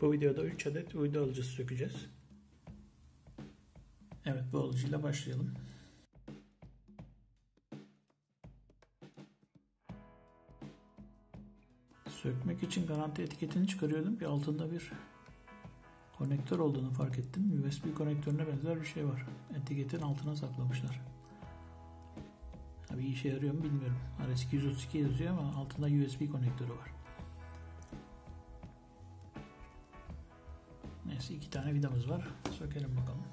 Bu videoda 3 adet uydu alıcısı sökeceğiz. Evet, bu alıcıyla başlayalım. Sökmek için garanti etiketini çıkarıyordum. Bir altında bir konektör olduğunu fark ettim. USB konektörüne benzer bir şey var. Etiketin altına saklamışlar. Bir işe yarıyor mu bilmiyorum. RS232 yazıyor ama altında USB konektörü var. Neyse, 2 tane vidamız var. Sökelim bakalım.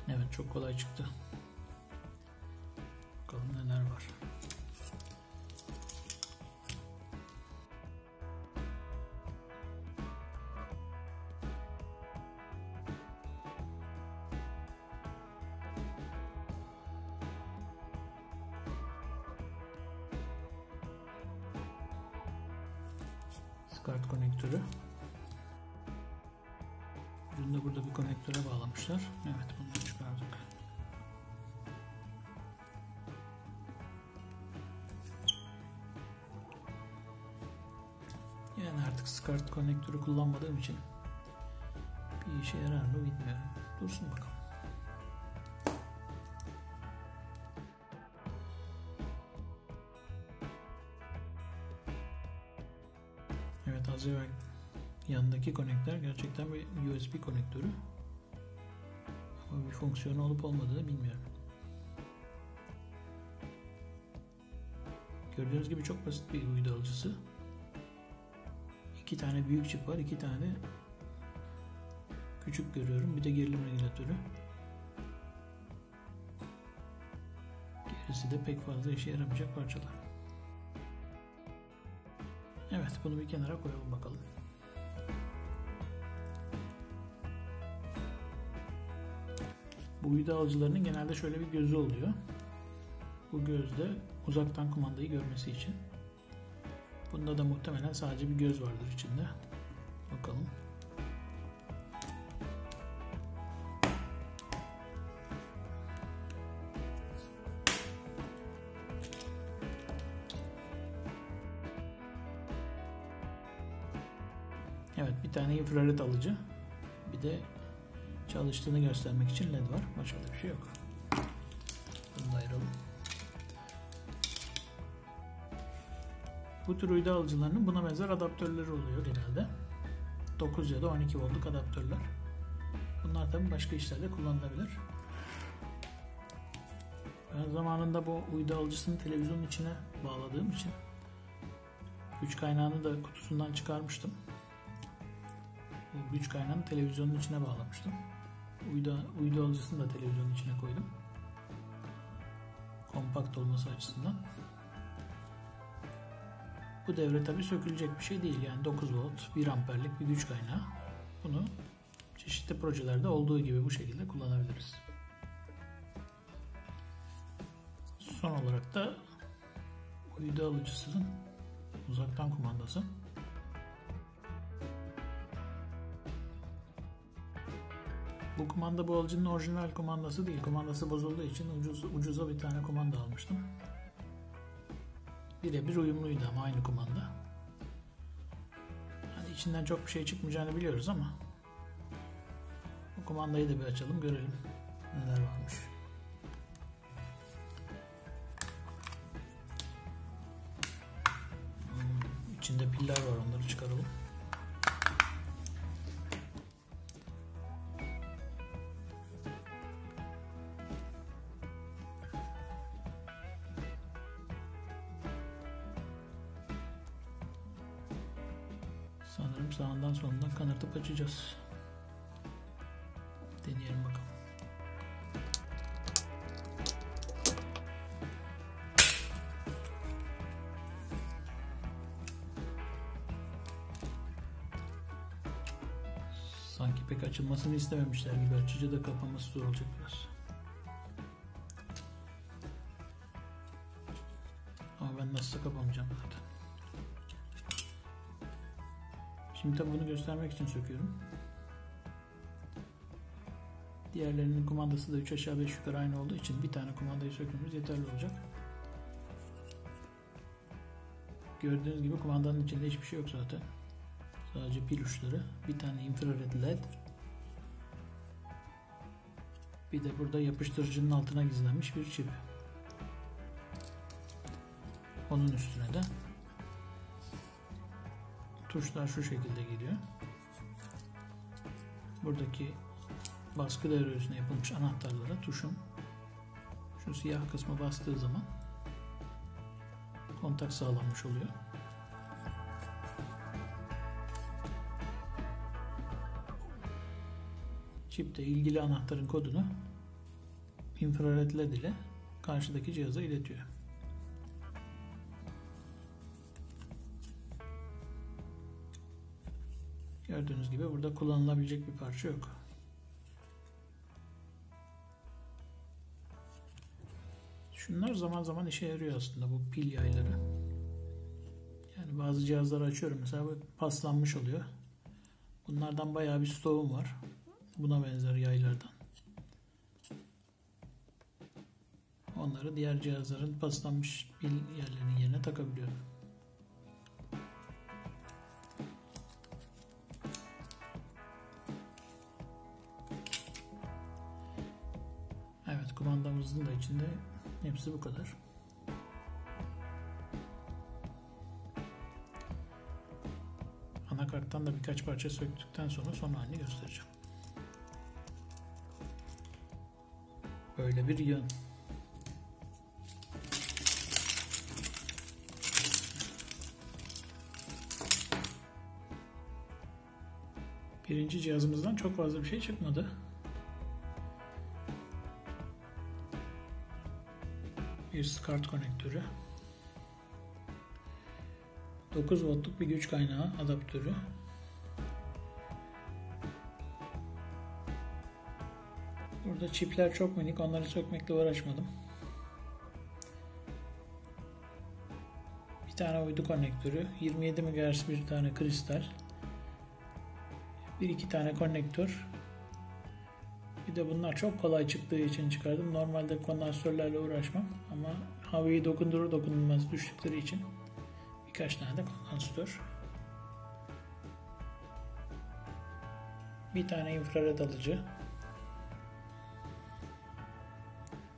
Evet, çok kolay çıktı. Bakalım neler var. SCART konektörü. Ucunu da burada bir konektöre bağlamışlar. Evet, bunu da çıkardık. Yani artık SCART konektörü kullanmadığım için bir işe yarar mı bilmiyorum. Dursun bakalım. Evet, az evvel yanındaki konektör gerçekten bir USB konektörü. Ama bir fonksiyonu olup olmadığını bilmiyorum. Gördüğünüz gibi çok basit bir uydu alıcısı. 2 tane büyük çip var, 2 tane küçük görüyorum. Bir de gerilim regülatörü. Gerisi de pek fazla işe yaramayacak parçalar. Evet, bunu bir kenara koyalım bakalım. Bu uydu alıcılarının genelde şöyle bir gözü oluyor. Bu gözde uzaktan kumandayı görmesi için. Bunda da muhtemelen sadece bir göz vardır içinde. Bakalım. Evet, bir tane infrared alıcı. Bir de çalıştığını göstermek için led var. Başka da bir şey yok. Bunu da ayıralım. Bu tür uydu alıcılarının buna benzer adaptörleri oluyor genelde. 9 ya da 12 voltluk adaptörler. Bunlar tabii başka işlerde kullanılabilir. Ben zamanında bu uydu alıcısını televizyonun içine bağladığım için güç kaynağını da kutusundan çıkarmıştım. Bu güç kaynağını televizyonun içine bağlamıştım. Uydu alıcısını da televizyonun içine koydum. Kompakt olması açısından. Bu devre tabi sökülecek bir şey değil. Yani 9 volt, 1 amperlik bir güç kaynağı. Bunu çeşitli projelerde olduğu gibi bu şekilde kullanabiliriz. Son olarak da uydu alıcısının uzaktan kumandası. Bu kumanda bu alıcının orijinal kumandası değil. Kumandası bozulduğu için ucuza bir tane kumanda almıştım. Birebir uyumluydu ama aynı kumanda. Hani içinden çok bir şey çıkmayacağını biliyoruz ama bu kumandayı da bir açalım, görelim neler varmış. İçinde piller var, onları çıkaralım. Sanırım sağından solundan kanırtıp açacağız. Deneyelim bakalım. Sanki pek açılmasını istememişler gibi. Açıcı da kapanması zor olacak biraz. Ama ben nasıl kapamayacağım zaten. Şimdi tabi bunu göstermek için söküyorum. Diğerlerinin kumandası da 3 aşağı 5 yukarı aynı olduğu için bir tane kumandayı sökmemiz yeterli olacak. Gördüğünüz gibi kumandanın içinde hiçbir şey yok zaten. Sadece pil uçları, bir tane infrared led, bir de burada yapıştırıcının altına gizlenmiş bir çip. Onun üstüne de tuşlar şu şekilde geliyor. Buradaki baskı devre üstüne yapılmış anahtarlara tuşun şu siyah kısmı bastığı zaman kontak sağlanmış oluyor. Çip de ilgili anahtarın kodunu infrared led ile karşıdaki cihaza iletiyor. Gördüğünüz gibi burada kullanılabilecek bir parça yok. Şunlar zaman zaman işe yarıyor aslında, bu pil yayları. Yani bazı cihazları açıyorum mesela, bu paslanmış oluyor. Bunlardan bayağı bir stoğum var. Buna benzer yaylardan. Onları diğer cihazların paslanmış pil yerlerinin yerine takabiliyorum. Evet, kumandamızın da içinde hepsi bu kadar. Anakarttan da birkaç parça söktükten sonra son halini göstereceğim. Böyle bir yön. Birinci cihazımızdan çok fazla bir şey çıkmadı. Bir SCART konektörü, 9 voltluk bir güç kaynağı adaptörü, burada çipler çok minik, onları sökmekle uğraşmadım. Bir tane uydu konektörü, 27 MHz bir tane kristal, bir iki tane konnektör. Bir de bunlar çok kolay çıktığı için çıkardım. Normalde kondansatörlerle uğraşmam ama havayı dokundurur dokunulmaz düştükleri için birkaç tane de kondansatör. Bir tane infrared alıcı.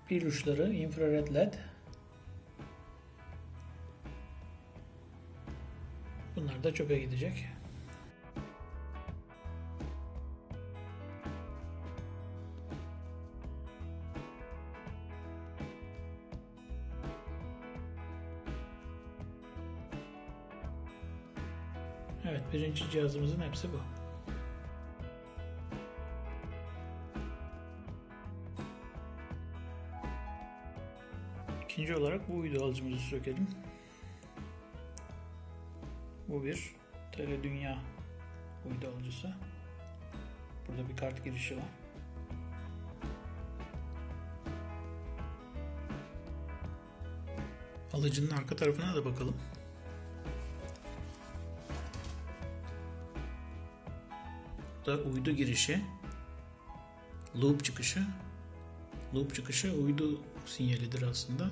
Pil uçları, infrared led. Bunlar da çöpe gidecek. Evet, birinci cihazımızın hepsi bu. İkinci olarak bu uydu alıcımızı sökelim. Bu bir Teledünya uydu alıcısı. Burada bir kart girişi var. Alıcının arka tarafına da bakalım. Burada uydu girişi, loop çıkışı. Loop çıkışı uydu sinyalidir aslında.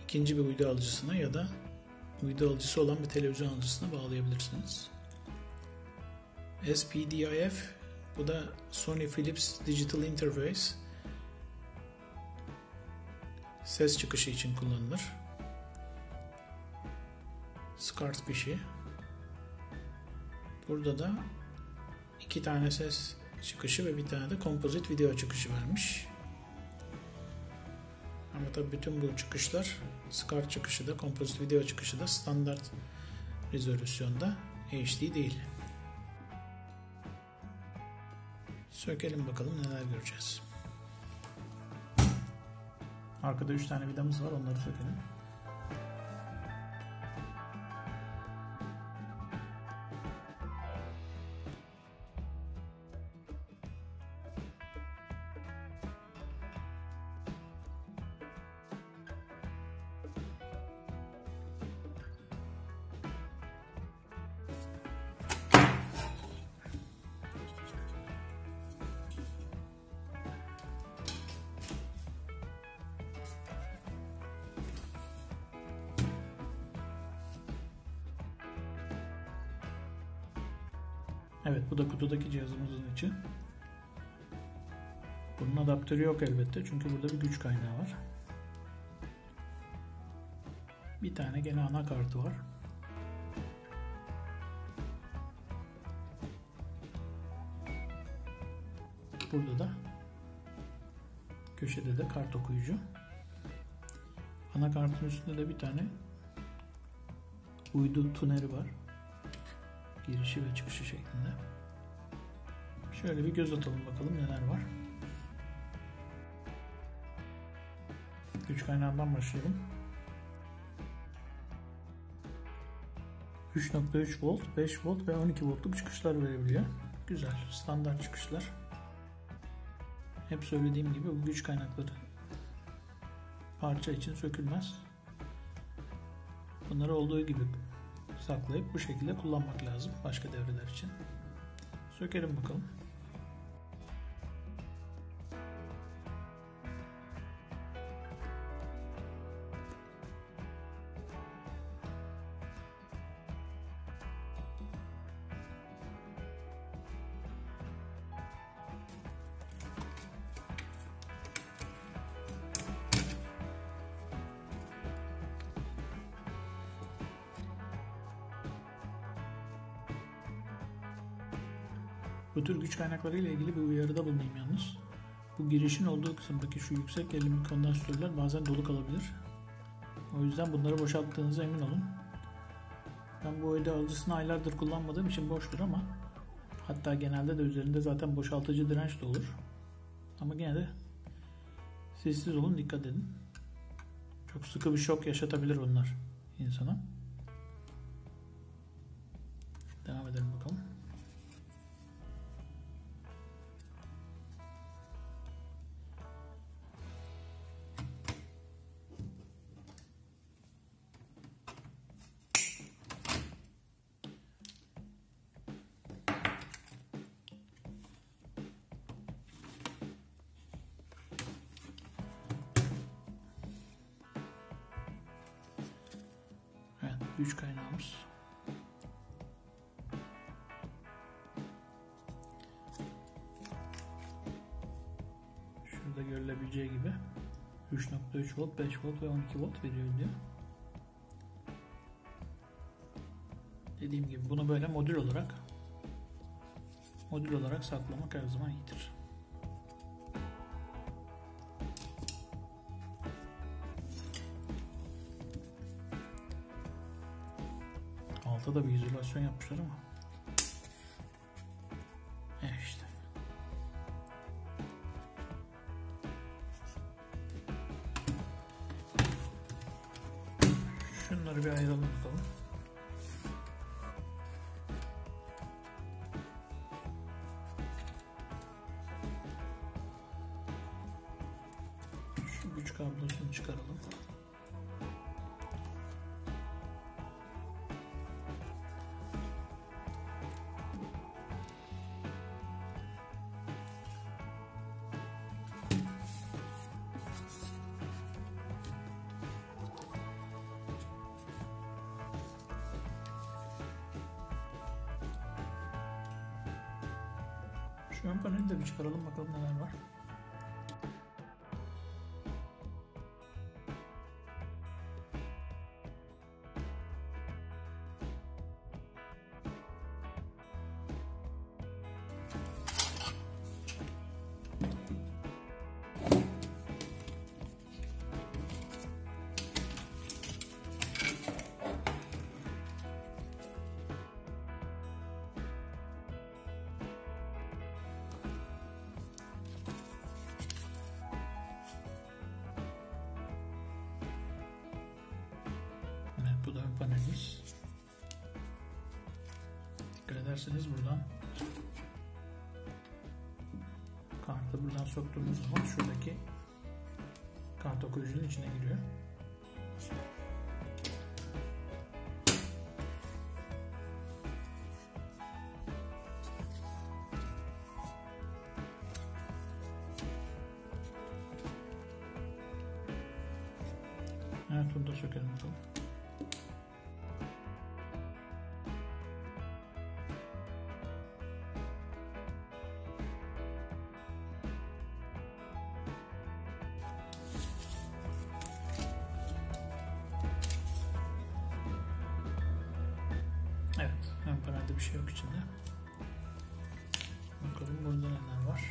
İkinci bir uydu alıcısına ya da uydu alıcısı olan bir televizyon alıcısına bağlayabilirsiniz. SPDIF, bu da Sony Philips Digital Interface. Ses çıkışı için kullanılır. SCART fişi. Burada da iki tane ses çıkışı ve bir tane de kompozit video çıkışı vermiş. Ama tabii bütün bu çıkışlar, SCART çıkışı da kompozit video çıkışı da standart rezolüsyonda, HD değil. Sökelim bakalım neler göreceğiz. Arkada 3 tane vidamız var, onları sökelim. Evet, bu da kutudaki cihazımızın içi. Bunun adaptörü yok elbette çünkü burada bir güç kaynağı var. Bir tane gene anakartı var. Burada da köşede de kart okuyucu. Anakartın üstünde de bir tane uydu tuneri var. Girişi ve çıkışı şeklinde. Şöyle bir göz atalım bakalım neler var. Güç kaynağından başlayalım. 3.3 volt, 5 volt ve 12 voltluk çıkışlar verebiliyor. Güzel, standart çıkışlar. Hep söylediğim gibi bu güç kaynakları parça için sökülmez. Bunları olduğu gibi saklayıp bu şekilde kullanmak lazım başka devreler için. Sökelim bakalım. Bu tür güç kaynakları ile ilgili bir uyarıda bulunayım yalnız. Bu girişin olduğu kısımdaki şu yüksek gerilim kondansatörler bazen dolu kalabilir. O yüzden bunları boşalttığınıza emin olun. Ben bu evde alıcısını aylardır kullanmadığım için boştur ama hatta genelde de üzerinde zaten boşaltıcı direnç de olur. Ama gene de sessiz olun, dikkat edin. Çok sıkı bir şok yaşatabilir bunlar insana. Devam edelim bakalım. Evet, güç kaynağımız. Şurada görülebileceği gibi 3.3 volt, 5 volt ve 12 volt veriyor diyor. Dediğim gibi bunu böyle modül olarak saklamak her zaman iyidir. Altta da bir izolasyon yapmışlar ama. İşte. Şunları bir ayıralım bakalım. Şu güç kablosunu çıkaralım. Şu ön paneli de bir çıkaralım bakalım neler var. Bu da ön panelimiz. Dikkat ederseniz buradan kartı buradan soktuğumuz zaman şuradaki kart okuyucunun içine giriyor. Evet, bunu da sökelim bakalım. Herhalde bir şey yok içinde. Bakalım burada neler var.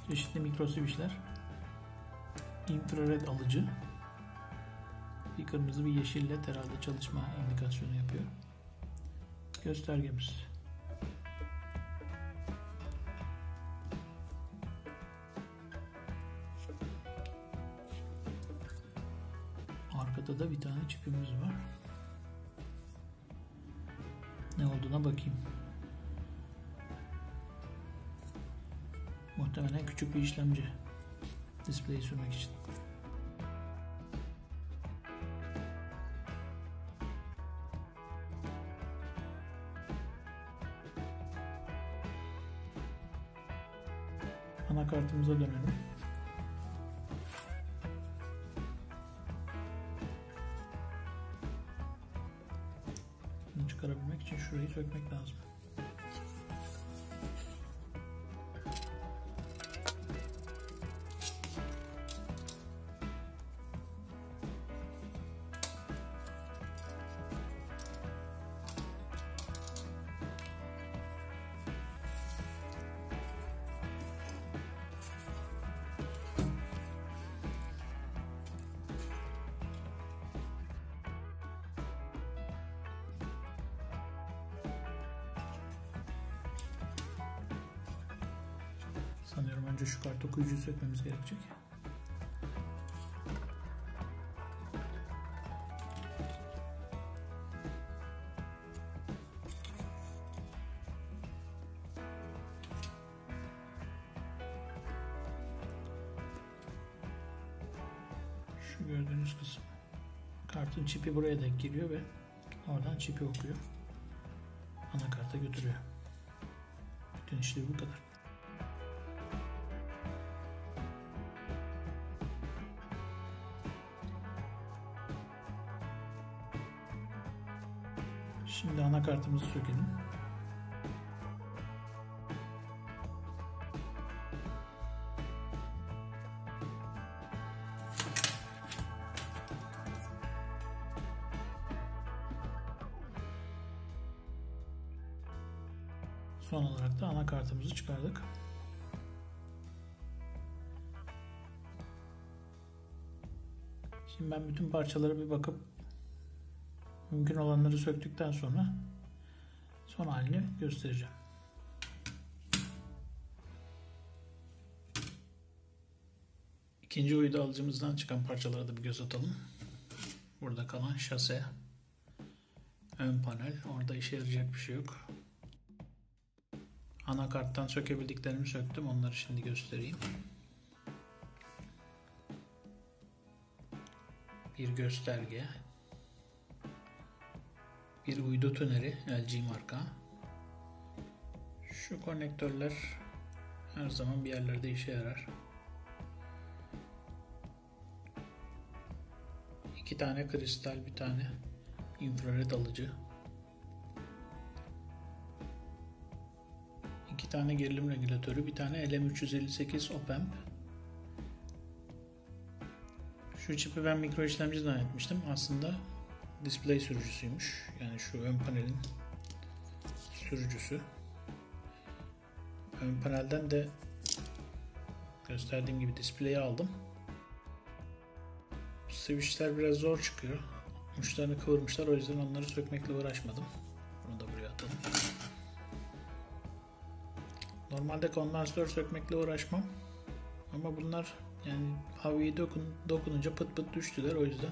Çeşitli mikro switchler, infrared alıcı, bir kırmızı bir yeşil led herhalde çalışma indikasyonu yapıyor. Göstergemiz. Arkada da bir tane çipimiz var. Ne olduğuna bakayım. Muhtemelen küçük bir işlemci. Display'i sürmek için. Anakartımıza dönelim. Bunu çıkarabilmek için şurayı sökmek lazım. Sanıyorum önce şu kart okuyucuyu sökmemiz gerekecek. Şu gördüğünüz kısım. Kartın çipi buraya denk giriyor ve oradan çipi okuyor. Anakarta götürüyor. Bütün işlevi bu kadar. Şimdi anakartımızı sökelim. Son olarak da anakartımızı çıkardık. Şimdi ben bütün parçalara bir bakıp mümkün olanları söktükten sonra son halini göstereceğim. İkinci uydu alıcımızdan çıkan parçalara da bir göz atalım. Burada kalan şase, ön panel, orada işe yarayacak bir şey yok. Anakarttan sökebildiklerimi söktüm, onları şimdi göstereyim. Bir gösterge, bir uydu tüneri LG marka. Şu konnektörler her zaman bir yerlerde işe yarar. 2 tane kristal, bir tane infrared alıcı. 2 tane gerilim regülatörü, bir tane LM358 op-amp. Şu çipi ben mikro işlemci zannetmiştim. Aslında display sürücüsüymüş. Yani şu ön panelin sürücüsü. Ön panelden de gösterdiğim gibi display'i aldım. Switchler biraz zor çıkıyor. Uçlarını kıvırmışlar, o yüzden onları sökmekle uğraşmadım. Bunu da buraya atalım. Normalde kondansatör sökmekle uğraşmam. Ama bunlar yani havayı dokununca pıt pıt düştüler, o yüzden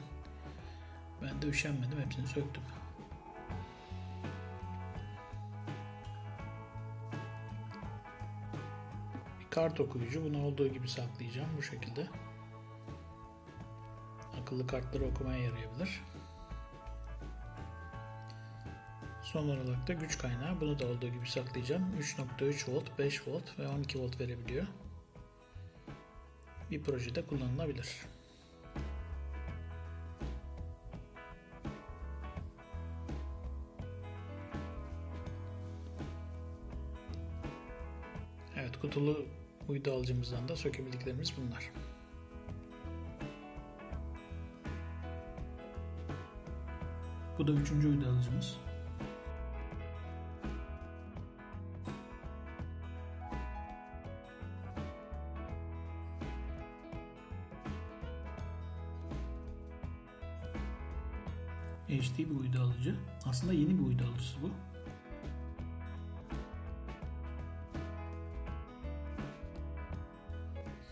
ben de üşenmedim, hepsini söktüm. Bir kart okuyucu, bunu olduğu gibi saklayacağım bu şekilde. Akıllı kartları okumaya yarayabilir. Son olarak da güç kaynağı, bunu da olduğu gibi saklayacağım. 3.3 volt, 5 volt ve 12 volt verebiliyor. Bir projede kullanılabilir. kutulu uydu alıcımızdan da sökebildiklerimiz bunlar. Bu da 3. uydu alıcımız. HD bir uydu alıcı. Aslında yeni bir uydu alıcısı bu.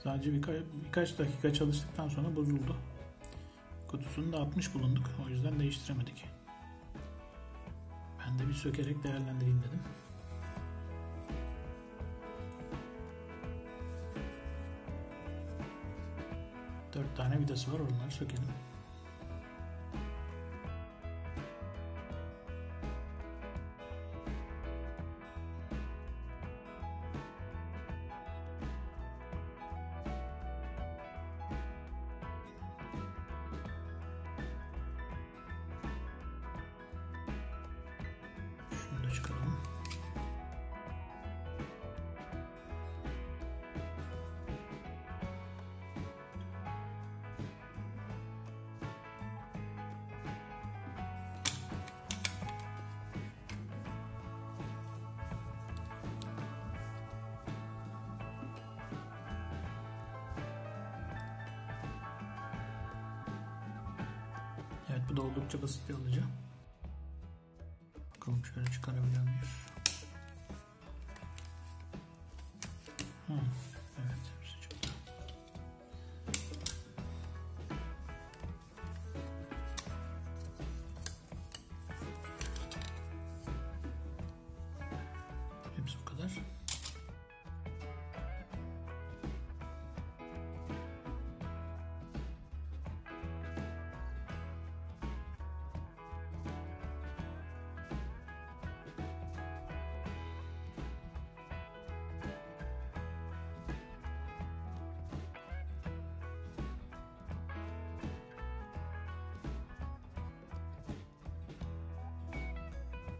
Sadece birkaç dakika çalıştıktan sonra bozuldu. Kutusunu da atmış bulunduk. O yüzden değiştiremedik. Ben de bir sökerek değerlendireyim dedim. Dört tane vidası var. Onları sökelim. Şunu da çıkaralım. Evet, bu da oldukça basit bir alıcı. Bakalım şöyle çıkarabiliyor muyuz? Evet, hepsi çıktı. Hepsi bu kadar.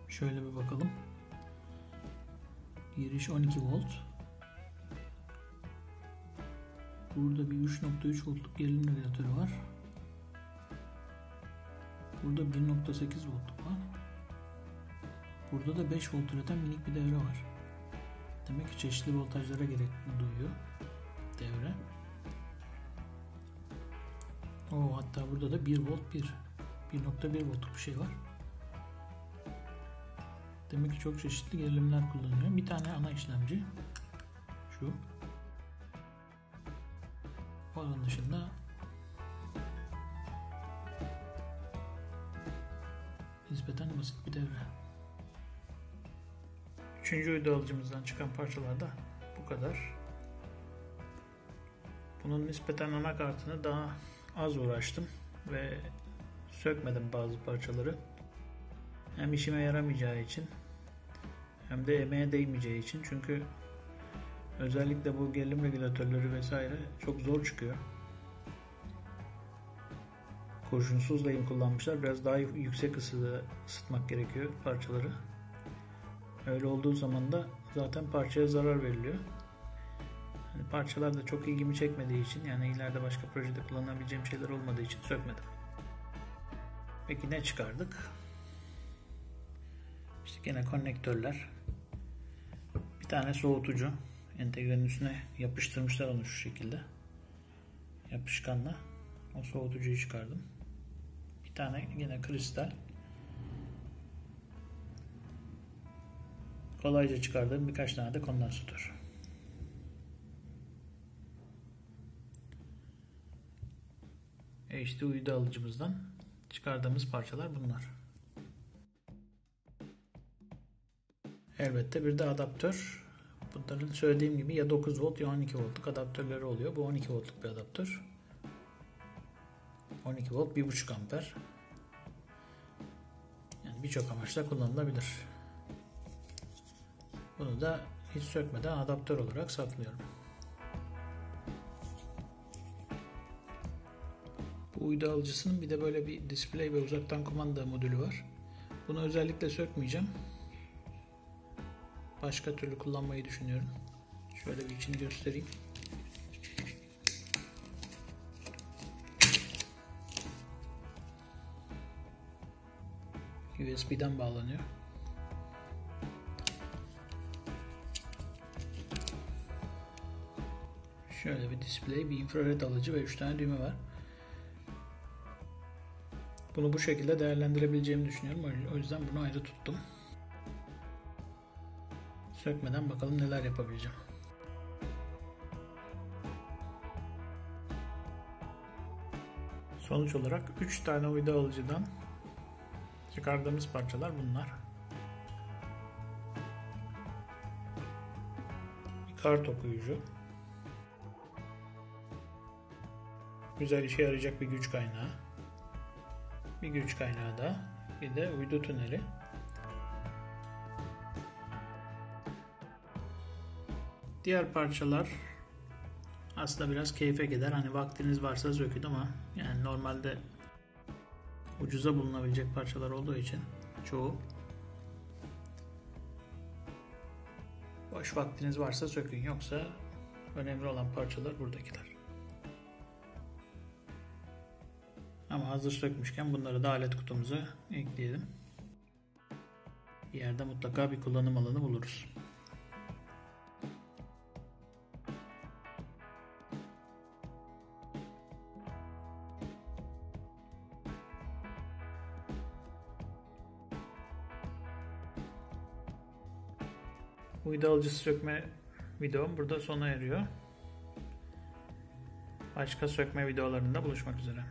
Şöyle bir bakalım. Giriş 12 volt. Burada bir 3.3 voltluk gerilim regülatörü var. Burada 1.8 voltluk var. Burada da 5 volt üreten minik bir devre var. Demek ki çeşitli voltajlara gerek duyuyor devre. Hatta burada da 1 volt 1.1 voltluk bir şey var. Demek ki çok çeşitli gerilimler kullanılıyor. Bir tane ana işlemci. Şu. Onun dışında nispeten basit bir devre. 3. uydu alıcımızdan çıkan parçalar da bu kadar. Bunun nispeten anakartını daha az uğraştım ve sökmedim bazı parçaları. Hem işime yaramayacağı için hem de emeğe değmeyeceği için, çünkü özellikle bu gerilim regülatörleri vesaire çok zor çıkıyor. Kurşunsuz lehim kullanmışlar. Biraz daha yüksek ısıda ısıtmak gerekiyor parçaları. Öyle olduğu zaman da zaten parçaya zarar veriliyor. Yani parçalar da çok ilgimi çekmediği için, yani ileride başka projede kullanabileceğim şeyler olmadığı için sökmedim. Peki ne çıkardık? İşte gene konnektörler. Bir tane soğutucu. Entegrenin üstüne yapıştırmışlar onu şu şekilde. Yapışkanla. O soğutucuyu çıkardım. Bir tane yine kristal. Kolayca çıkardığım birkaç tane de kondansatör. HD uydu alıcımızdan çıkardığımız parçalar bunlar. Elbette bir de adaptör. Bunların söylediğim gibi ya 9 volt ya 12 voltluk adaptörleri oluyor. Bu 12 voltluk bir adaptör. 12 volt 1.5 amper. Yani birçok amaçla kullanılabilir. Bunu da hiç sökmeden adaptör olarak saklıyorum. Bu uydu alıcısının bir de böyle bir display ve uzaktan kumanda modülü var. Bunu özellikle sökmeyeceğim. Başka türlü kullanmayı düşünüyorum. Şöyle bir içini göstereyim. USB'den bağlanıyor. Şöyle bir display, bir infrared alıcı ve 3 tane düğme var. Bunu bu şekilde değerlendirebileceğimi düşünüyorum. O yüzden bunu ayrı tuttum. Sökmeden bakalım neler yapabileceğim. Sonuç olarak 3 tane vida alıcıdan çıkardığımız parçalar bunlar. Bir kart okuyucu. Güzel işe yarayacak bir güç kaynağı. Bir güç kaynağı da. Bir de uydu tüneli. Diğer parçalar aslında biraz keyfe gider. Hani vaktiniz varsa sökün ama yani normalde ucuza bulunabilecek parçalar olduğu için çoğu. Boş vaktiniz varsa sökün. Yoksa önemli olan parçalar buradakiler. Ama hazır sökmüşken bunları da alet kutumuza ekleyelim. Bir yerde mutlaka bir kullanım alanı buluruz. Uydu alıcısı sökme videom burada sona eriyor. Başka sökme videolarında buluşmak üzere.